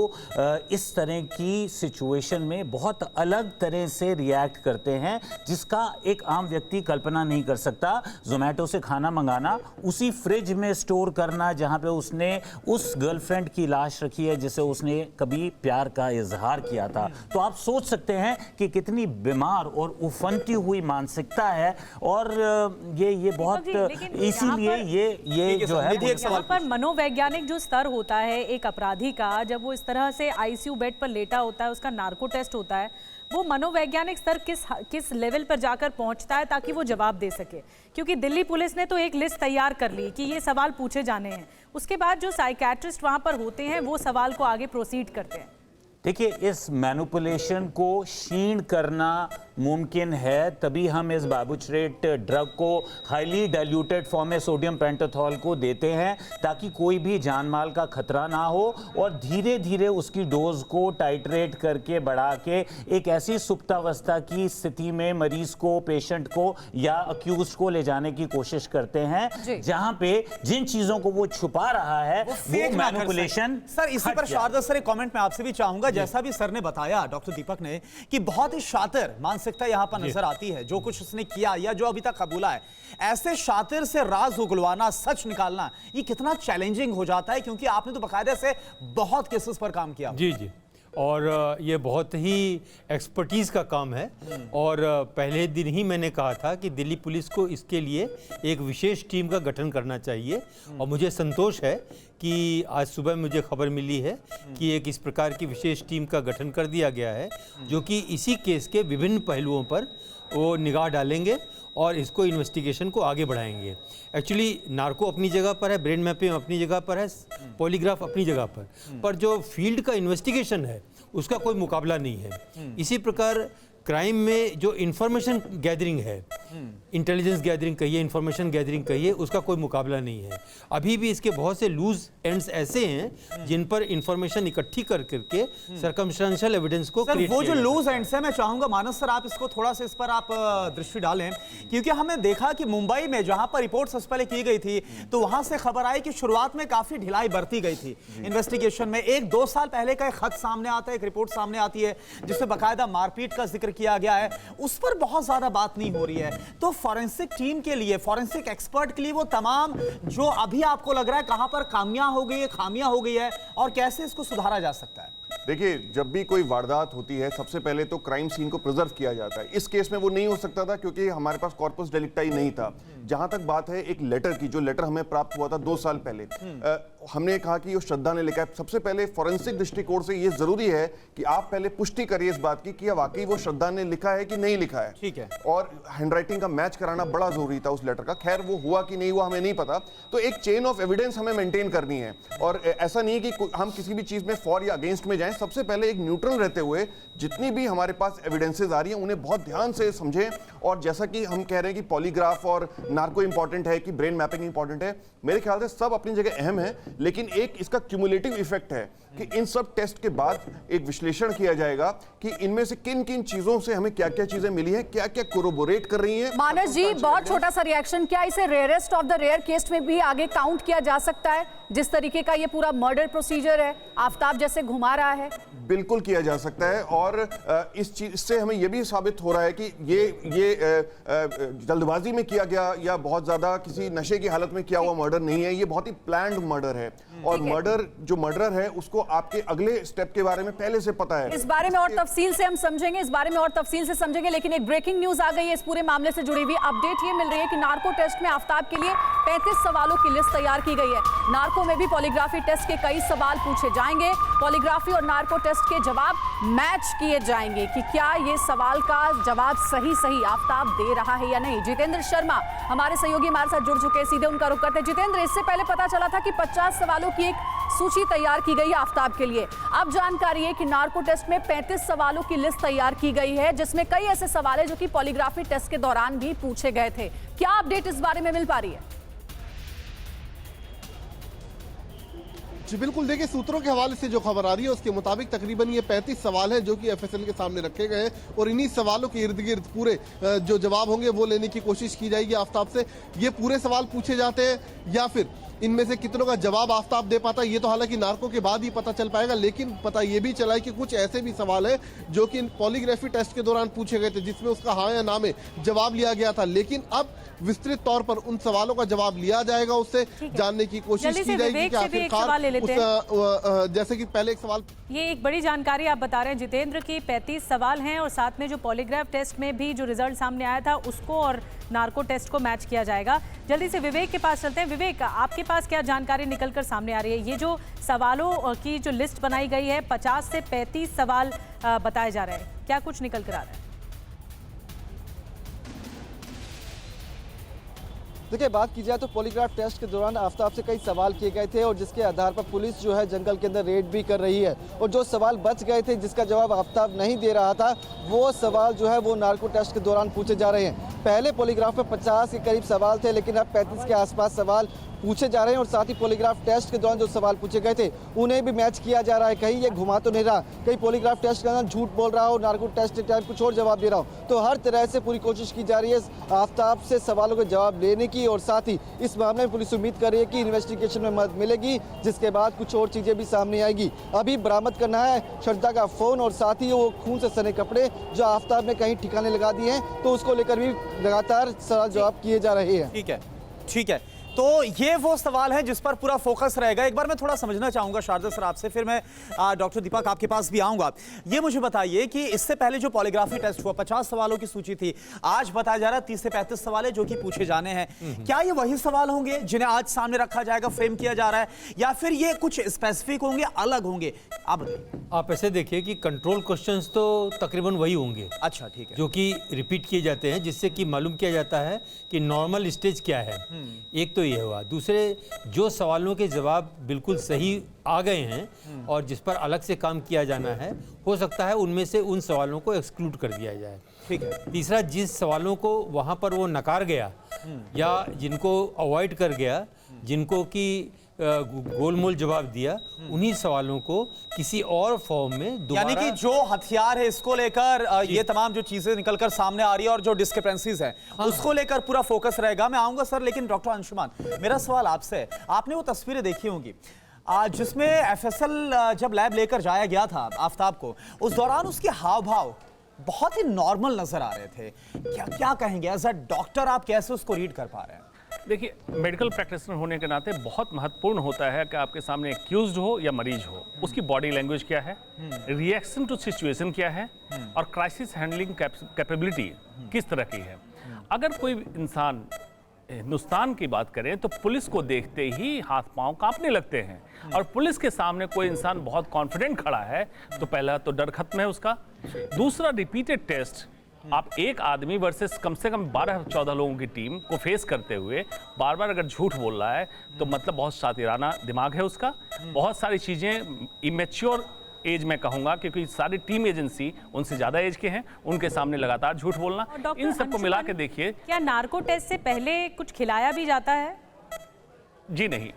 इस तरह की सिचुएशन में बहुत अलग तरह से रिएक्ट करते हैं, जिसका एक आम व्यक्ति कल्पना नहीं कर सकता। जोमेटो से खाना मंगाना, उसी फ्रिज में स्टोर करना जहां पे उसने उस गर्लफ्रेंड की लाश रखी है जिसे उसने कभी प्यार का इजहार किया था। तो आप सोच सकते हैं कि कितनी बीमार और उफनती हुई मानसिकता है। और ये बहुत, इसीलिए ये जो है, यहाँ पर मनोवैज्ञानिक जो स्तर होता है एक अपराधी का, जब वो इस तरह से आईसीयू बेड पर लेटा होता है, उसका नार्को टेस्ट होता है, वो मनोवैज्ञानिक स्तर किस लेवल पर जाकर पहुंचता है ताकि वो जवाब दे सके। क्योंकि दिल्ली पुलिस ने तो एक लिस्ट तैयार कर ली कि ये सवाल पूछे जाने हैं, उसके बाद जो साइकियाट्रिस्ट वहां पर होते हैं वो सवाल को आगे प्रोसीड करते हैं। देखिए, इस मैनिपुलेशन को क्षीण करना मुमकिन है, तभी हम इस बार्बिट्रेट ड्रग को हाईली डाइल्यूटेड फॉर्म में सोडियम पेंटोथॉल को देते हैं, ताकि कोई भी जान माल का खतरा ना हो, और धीरे धीरे उसकी डोज को टाइट्रेट करके बढ़ा के एक ऐसी सुप्तावस्था की स्थिति में मरीज को, पेशेंट को या अक्यूज को ले जाने की कोशिश करते हैं, जहां पे जिन चीजों को वो छुपा रहा है वो मैनिपुलेशन। सर, इसी पर शारदा सर एक कमेंट मैं आपसे भी चाहूंगा। जैसा भी सर ने बताया, डॉक्टर दीपक ने, कि बहुत ही शातिर मानसिकता यहां पर नजर आती है, जो कुछ उसने किया या जो अभी तक कबूला है। ऐसे शातिर से राज उगलवाना, सच निकालना, ये कितना चैलेंजिंग हो जाता है, क्योंकि आपने तो बाकायदा से बहुत केसेस पर काम किया। जी। और ये बहुत ही एक्सपर्टीज़ का काम है। और पहले दिन ही मैंने कहा था कि दिल्ली पुलिस को इसके लिए एक विशेष टीम का गठन करना चाहिए। और मुझे संतोष है कि आज सुबह मुझे खबर मिली है कि एक इस प्रकार की विशेष टीम का गठन कर दिया गया है, जो कि इसी केस के विभिन्न पहलुओं पर वो निगाह डालेंगे और इसको इन्वेस्टिगेशन को आगे बढ़ाएंगे। एक्चुअली नार्को अपनी जगह पर है, ब्रेन मैपिंग अपनी जगह पर है, पॉलीग्राफ अपनी जगह पर जो फील्ड का इन्वेस्टिगेशन है उसका कोई मुकाबला नहीं है। इसी प्रकार क्राइम में जो इंफॉर्मेशन गैदरिंग है, इंटेलिजेंस गैदरिंग कहिए, इंफॉर्मेशन गैदरिंग कहिए, उसका कोई मुकाबला नहीं है। अभी भी इसके बहुत से लूज एंड्स ऐसे हैं जिन पर इंफॉर्मेशन इकट्ठी कर करके सर्कमस्टेंशियल एविडेंस को सर, वो जो लूज एंड्स है, मैं चाहूंगा मानस सर आप इसको थोड़ा सा इस पर आप दृष्टि डालें, क्योंकि हमने देखा कि मुंबई में जहां पर रिपोर्ट सबसे पहले की गई थी तो वहां से खबर आई कि शुरुआत में काफी ढिलाई बरती गई थी इन्वेस्टिगेशन में। 1-2 साल पहले का एक खत सामने आता है, एक रिपोर्ट सामने आती है जिसमें बाकायदा मारपीट का जिक्र किया गया है, उस पर बहुत ज्यादा बात नहीं हो रही है। तो फॉरेंसिक टीम के लिए, फॉरेंसिक एक्सपर्ट के लिए वो तमाम जो अभी आपको लग रहा है कहां पर खामियां हो गई है, खामियां हो गई है और कैसे इसको सुधारा जा सकता है? देखिए, जब भी कोई वारदात होती है सबसे पहले तो क्राइम सीन को प्रिजर्व किया जाता है। इस केस में वो नहीं हो सकता था क्योंकि हमारे पास कॉर्पस डेलिक्टा ही नहीं था। जहां तक बात है एक लेटर की, जो लेटर हमें प्राप्त हुआ था 2 साल पहले, हमने कहा कि ये श्रद्धा ने लिखा है। सबसे पहले फॉरेंसिक दृष्टिकोण से ये जरूरी है कि आप पहले पुष्टि करिए इस बात की कि वाकई वो श्रद्धा ने लिखा है कि नहीं लिखा है। ठीक है। और हैंडराइटिंग का मैच कराना बड़ा जरूरी था उस लेटर का। खैर वो हुआ कि नहीं हुआ हमें नहीं पता। तो एक चेन ऑफ एविडेंस हमें मेंटेन करनी है और ऐसा नहीं है कि हम किसी भी चीज में फॉर या अगेंस्ट में जाएं। सबसे पहले एक न्यूट्रल रहते हुए जितनी भी हमारे पास एविडेंसेस आ रही हैं उन्हें बहुत ध्यान से समझें। और जैसा कि हम कह रहे हैं कि पॉलीग्राफ और नार्को इंपॉर्टेंट है कि ब्रेन मैपिंग इंपॉर्टेंट है, मेरे ख्याल से सब अपनी जगह अहम है, लेकिन एक इसका क्यूमुलेटिव इफेक्ट है कि इन सब टेस्ट के बाद एक विश्लेषण किया जाएगा कि इनमें से किन किन चीजों से हमें क्या क्या चीजें मिली हैं, क्या क्या कोरोबोरेट कर रही हैं। मानस जी, बहुत छोटा सा रिएक्शन, क्या इसे rarest of the rare case में भी आगे काउंट किया जा सकता है? जिस तरीके का ये पूरा मर्डर प्रोसीजर है, आफताब जैसे घुमा रहा है। बिल्कुल किया जा सकता है और इस चीज से हमें यह भी साबित हो रहा है कि ये जल्दबाजी में किया गया या बहुत ज्यादा किसी नशे की हालत में किया हुआ मर्डर नहीं है। ये बहुत ही प्लान्ड मर्डर है और मर्डर जो मर्डर है उसको आपके अगले स्टेप के बारे में पहले से पता है। इस बारे में और तफसील से हम समझेंगे, लेकिन एक ब्रेकिंग न्यूज आ गई है इस पूरे मामले से जुड़ी हुई। अपडेट ये मिल रही है कि नार्को टेस्ट में आफताब के लिए 35 सवालों की लिस्ट तैयार की गई है। नार्को में भी पॉलीग्राफी टेस्ट के कई सवाल पूछे जाएंगे। पॉलीग्राफी और नार्को टेस्ट के जवाब मैच किए जाएंगे कि क्या ये सवाल का जवाब सही आफताब दे रहा है या नहीं। जितेंद्र शर्मा हमारे सहयोगी हमारे साथ जुड़ चुके हैं, सीधे उनका रुख करते हैं। जितेंद्र, इससे पहले पता चला था कि 50 सवालों की एक सूची तैयार की गई है आफताब के लिए। अब जानकारी है कि नार्को टेस्ट में 35 सवालों की लिस्ट तैयार की गई है, जिसमें कई ऐसे सवाल है जो कि पॉलीग्राफी टेस्ट के दौरान भी पूछे गए थे। क्या अपडेट इस बारे में मिल पा रही है? जी बिल्कुल, देखिए सूत्रों के हवाले से जो खबर आ रही है उसके मुताबिक तकरीबन ये 35 सवाल हैं जो कि एफएसएल के सामने रखे गए हैं और इन्हीं सवालों के इर्द गिर्द पूरे जो जवाब होंगे वो लेने की कोशिश की जाएगी आफताब से। ये पूरे सवाल पूछे जाते हैं या फिर इनमें से कितनों का जवाब आफताब दे पाता है, ये तो हालांकि नार्को के बाद ही पता चल पाएगा। लेकिन पता ये भी चला है कि कुछ ऐसे भी सवाल है जो कि पॉलीग्राफी टेस्ट के दौरान पूछे गए थे, जिसमें उसका हाँ या ना में जवाब लिया गया था। लेकिन अब विस्तृत तौर पर उन सवालों का जवाब लिया जाएगा, उससे जानने की कोशिश की जाएगी कि आखिरकार, जैसे कि पहले एक सवाल, ये एक बड़ी जानकारी आप बता रहे हैं जितेंद्र की 35 सवाल हैं और साथ में जो पॉलीग्राफ टेस्ट में भी जो रिजल्ट सामने आया था उसको और नार्को टेस्ट को मैच किया जाएगा। जल्दी से विवेक के पास चलते हैं। विवेक, आपके पास क्या जानकारी निकलकर सामने आ रही है? ये जो सवालों की जो लिस्ट बनाई गई है, 50 से 35 सवाल बताए जा रहे हैं, क्या कुछ निकल कर आ रहा है? देखिए, बात की जाए तो पॉलीग्राफ टेस्ट के दौरान आफताब से कई सवाल किए गए थे और जिसके आधार पर पुलिस जो है जंगल के अंदर रेड भी कर रही है। और जो सवाल बच गए थे जिसका जवाब आफताब नहीं दे रहा था, वो सवाल जो है वो नार्को टेस्ट के दौरान पूछे जा रहे हैं। पहले पॉलीग्राफ में 50 के करीब सवाल थे, लेकिन अब 35 के आसपास सवाल पूछे जा रहे हैं और साथ ही पॉलीग्राफ टेस्ट के दौरान जो सवाल पूछे गए थे उन्हें भी मैच किया जा रहा है। कहीं ये घुमा तो नहीं रहा, कहीं पॉलीग्राफ टेस्ट के दौरान झूठ बोल रहा हो, नार्को टेस्ट के टाइम कुछ और जवाब दे रहा हो। तो हर तरह से पूरी कोशिश की जा रही है आफताब से सवालों के जवाब लेने की और साथ ही इस मामले में पुलिस उम्मीद कर रही है कि इन्वेस्टिगेशन में मदद मिलेगी, जिसके बाद कुछ और चीजें भी सामने आएगी। अभी बरामद करना है श्रद्धा का फोन और साथ ही वो खून से सने कपड़े जो आफताब ने कहीं ठिकाने लगा दिए हैं, तो उसको लेकर भी लगातार सवाल जवाब किए जा रहे हैं। ठीक है, तो ये वो सवाल है जिस पर पूरा फोकस रहेगा। एक बार मैं थोड़ा समझना चाहूंगा शारदा सर आपसे, फिर मैं डॉक्टर दीपक आपके पास भी आऊंगा। ये मुझे बताइए कि इससे पहले जो पॉलीग्राफी टेस्ट हुआ 50 सवालों की सूची थी, आज बताया जा रहा है 30 से 35 सवाल है जो कि पूछे जाने हैं। क्या ये वही सवाल होंगे जिन्हें आज सामने रखा जाएगा, फ्रेम किया जा रहा है, या फिर ये कुछ स्पेसिफिक होंगे, अलग होंगे? आप बताइए। आप ऐसे देखिए कि कंट्रोल क्वेश्चंस तो तकरीबन वही होंगे। अच्छा, ठीक है। जो कि रिपीट किए जाते हैं, जिससे कि मालूम किया जाता है कि नॉर्मल स्टेज क्या है। एक तो ये हुआ। दूसरे, जो सवालों के जवाब बिल्कुल सही आ गए हैं और जिस पर अलग से काम किया जाना है, हो सकता है उनमें से उन सवालों को एक्सक्लूड कर दिया जाए। ठीक है। तीसरा, जिस सवालों को वहाँ पर वो नकार गया या जिनको अवॉइड कर गया, जिनको कि गोलमोल जवाब दिया, उन्हीं सवालों को किसी और फॉर्म में दोबारा, यानी कि जो हथियार है इसको लेकर ये तमाम जो चीजें निकलकर सामने आ रही है और जो डिस्क्रिपेंसीज है उसको लेकर पूरा फोकस रहेगा। मैं आऊंगा सर, लेकिन डॉक्टर अंशुमान, मेरा सवाल आपसे है। आपने वो तस्वीरें देखी होंगी जिसमें एफएसएल जब लैब लेकर जाया गया था आफ्ताब को, उस दौरान उसके हाव भाव बहुत ही नॉर्मल नजर आ रहे थे। क्या कहेंगे एज अ डॉक्टर, आप कैसे उसको रीड कर पा रहे हैं? देखिए, मेडिकल प्रैक्टिशनर होने के नाते बहुत महत्वपूर्ण होता है कि आपके सामने एक्यूज्ड हो या मरीज हो, उसकी बॉडी लैंग्वेज क्या है, रिएक्शन टू सिचुएशन क्या है, और क्राइसिस हैंडलिंग कैपेबिलिटी किस तरह की है। अगर कोई इंसान, हिंदुस्तान की बात करें तो पुलिस को देखते ही हाथ पांव कांपने लगते हैं, और पुलिस के सामने कोई इंसान बहुत कॉन्फिडेंट खड़ा है तो पहला तो डर खत्म है उसका। दूसरा, रिपीटेड टेस्ट, आप एक आदमी वर्सेस कम से कम 12-14 लोगों की टीम को फेस करते हुए बार बार अगर झूठ बोल रहा है तो मतलब बहुत शातिराना दिमाग है उसका। बहुत सारी चीज़ें इमेच्योर एज में कहूंगा, क्योंकि सारी टीम एजेंसी उनसे ज़्यादा एज के हैं, उनके सामने लगातार झूठ बोलना, इन सबको मिला के देखिए। क्या नार्को टेस्ट से पहले कुछ खिलाया भी जाता है? जी नहीं,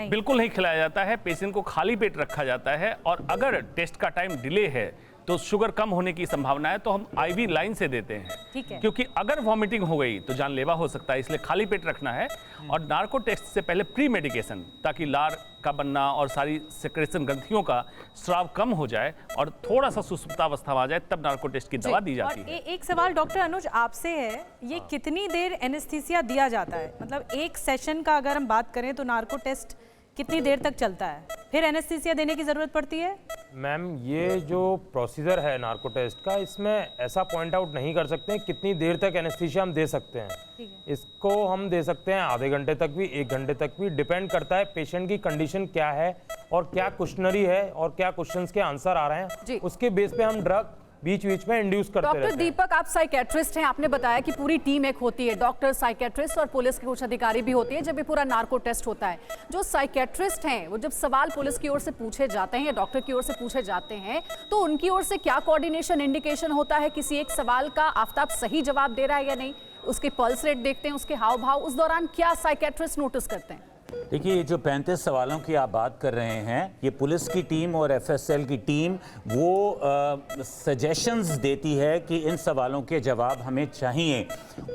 बिल्कुल नहीं खिलाया जाता है। पेशेंट को खाली पेट रखा जाता है, और अगर टेस्ट का टाइम डिले है तो शुगर कम होने की संभावना है तो हम आईवी लाइन से देते हैं। ठीक है। क्योंकि अगर वॉमिटिंग हो गई तो जानलेवा हो सकता है, इसलिए खाली पेट रखना है। और नार्को टेस्ट से पहले प्री मेडिकेशन, ताकि लार का बनना और सारी सेक्रेशन ग्रंथियों का स्राव कम हो जाए और थोड़ा सा सुसुप्तावस्था आ जाए, तब नार्को टेस्ट की दवा दी जाती है। एक सवाल डॉक्टर अनुज आपसे है, ये कितनी देर एनेस्थीसिया दिया जाता है? मतलब एक सेशन का अगर हम बात करें तो नार्को टेस्ट कितनी देर तक चलता है, फिर एनेस्थीसिया देने की जरूरत पड़ती है? मैम, ये जो प्रोसीजर है नार्को टेस्ट का, इसमें ऐसा पॉइंट आउट नहीं कर सकते हैं कितनी देर तक एनेस्थीसिया हम दे सकते हैं। इसको हम दे सकते हैं आधे घंटे तक भी, 1 घंटे तक भी, डिपेंड करता है पेशेंट की कंडीशन क्या है और क्या क्वेश्चनरी है और क्या क्वेश्चंस के आंसर आ रहे हैं, उसके बेस पे हम ड्रग बीच बीच में इंड्यूस करते रहते हैं। डॉक्टर दीपक, आप साइकेट्रिस्ट हैं, आपने बताया कि पूरी टीम एक होती है, डॉक्टर, साइकेट्रिस्ट और पुलिस के कुछ अधिकारी भी होती है जब ये पूरा नार्को टेस्ट होता है। जो साइकेट्रिस्ट हैं वो जब सवाल पुलिस की ओर से पूछे जाते हैं या डॉक्टर की ओर से पूछे जाते हैं तो उनकी ओर से क्या कोऑर्डिनेशन, इंडिकेशन होता है किसी एक सवाल का? आफ्ताब सही जवाब दे रहा है या नहीं, उसके पल्स रेट देखते हैं, उसके हाव भाव, उस दौरान क्या साइकेट्रिस्ट नोटिस करते हैं? देखिए, ये जो 35 सवालों की आप बात कर रहे हैं, ये पुलिस की टीम और एफएसएल की टीम वो सजेशंस देती है कि इन सवालों के जवाब हमें चाहिए।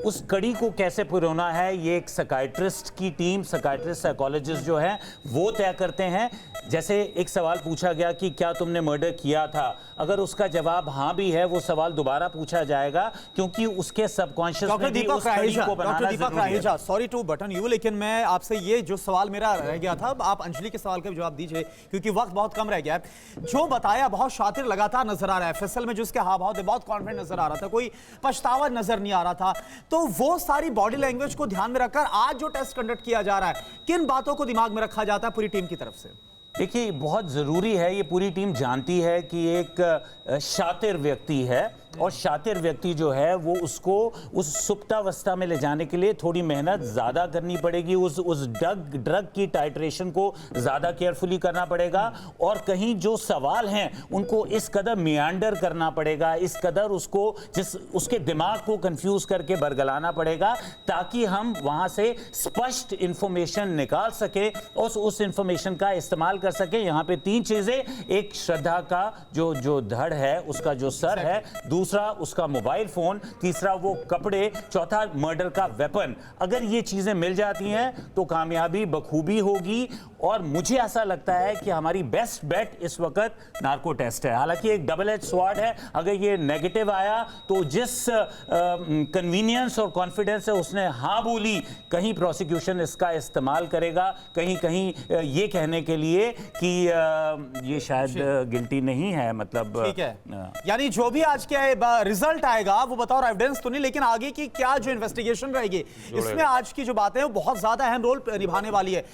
उस कड़ी को कैसे पुरोना है, ये एक साइकियाट्रिस्ट की टीम, साइकियाट्रिस्ट साइकोलॉजिस्ट जो है वो तय करते हैं। जैसे एक सवाल पूछा गया कि क्या तुमने मर्डर किया था, अगर उसका जवाब हाँ भी है, वो सवाल दोबारा पूछा जाएगा, क्योंकि उसके सबकॉन्शियस में भी उस कड़ी को बनाना जरूरी है। सॉरी टू बटन यू, लेकिन मैं आपसे ये जो सवाल मेरा रह गया था, आप अंजलि के सवाल का भी जवाब दीजिए क्योंकि वक्त बहुत कम रह गया है। जो बताया बहुत शातिर लगातार नजर आ रहा है, एफएसएल में जो उसके हाव भाव थे बहुत कॉन्फिडेंट नजर आ रहा था, कोई पछतावा नजर नहीं आ रहा था। तो वो सारी बॉडी लैंग्वेज को ध्यान में रखकर आज जो टेस्ट कंडक्ट किया जा रहा है, किन बातों को दिमाग में रखा जाता है पूरी टीम की तरफ से? देखिए, बहुत ज़रूरी है, ये पूरी टीम जानती है कि एक शातिर व्यक्ति है और शातिर व्यक्ति जो है वो उसको उस सुप्तावस्था में ले जाने के लिए थोड़ी मेहनत ज़्यादा करनी पड़ेगी, उस ड्रग की टाइट्रेशन को ज़्यादा केयरफुली करना पड़ेगा, और कहीं जो सवाल हैं उनको इस कदर मियांडर करना पड़ेगा, इस कदर उसके दिमाग को कंफ्यूज करके बरगलाना पड़ेगा, ताकि हम वहाँ से स्पष्ट इंफॉर्मेशन निकाल सके और उस इंफॉर्मेशन का इस्तेमाल कर सके। यहाँ पे 3 चीज़ें, एक श्रद्धा का जो धड़ है, उसका जो सर है, दूसरा उसका मोबाइल फोन, तीसरा वो कपड़े, चौथा मर्डर का वेपन। अगर ये चीजें मिल जाती हैं तो कामयाबी बखूबी होगी। और मुझे ऐसा लगता है कि हमारी बेस्ट बेट इस वक्त नार्को टेस्ट है। हालांकि एक डबल एज स्वॉर्ड है, अगर ये नेगेटिव आया तो जिस कन्वीनियंस और कॉन्फिडेंस से उसने हाँ बोली, कहीं प्रोसिक्यूशन इसका इस्तेमाल करेगा कहीं कहीं ये कहने के लिए कि ये शायद गिल्टी नहीं है। मतलब ठीक है, यानी जो भी आज के रिजल्ट आएगा वो बताओ एविडेंस तो नहीं, लेकिन आगे की क्या जो इन्वेस्टिगेशन रहेगी इसमें आज की जो बातें हैं वो बहुत ज्यादा अहम रोल निभाने वाली है।